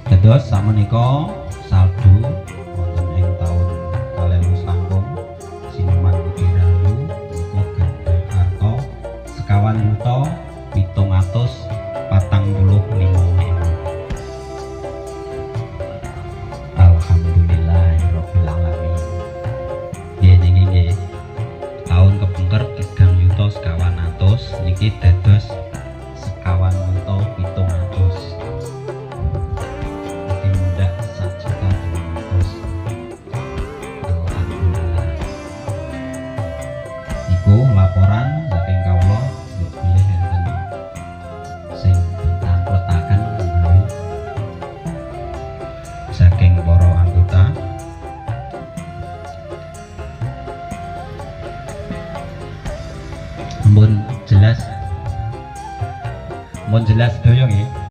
Dados sakmenika saldo wonten ing taun 2019 Sineman Budi Rahayu menika gadhah arta sekawan yuta 745.000. Alhamdulillahirabbil alamin. Nggih taun kepengker 3.100.000 niki dados sekawan yuta 700. Tindak 1.200.000. Alhamdulillah. Iku laporan saking kawula bilih enten sing ditampletaken menawi saking para anggota. Mun jelas daya nggih.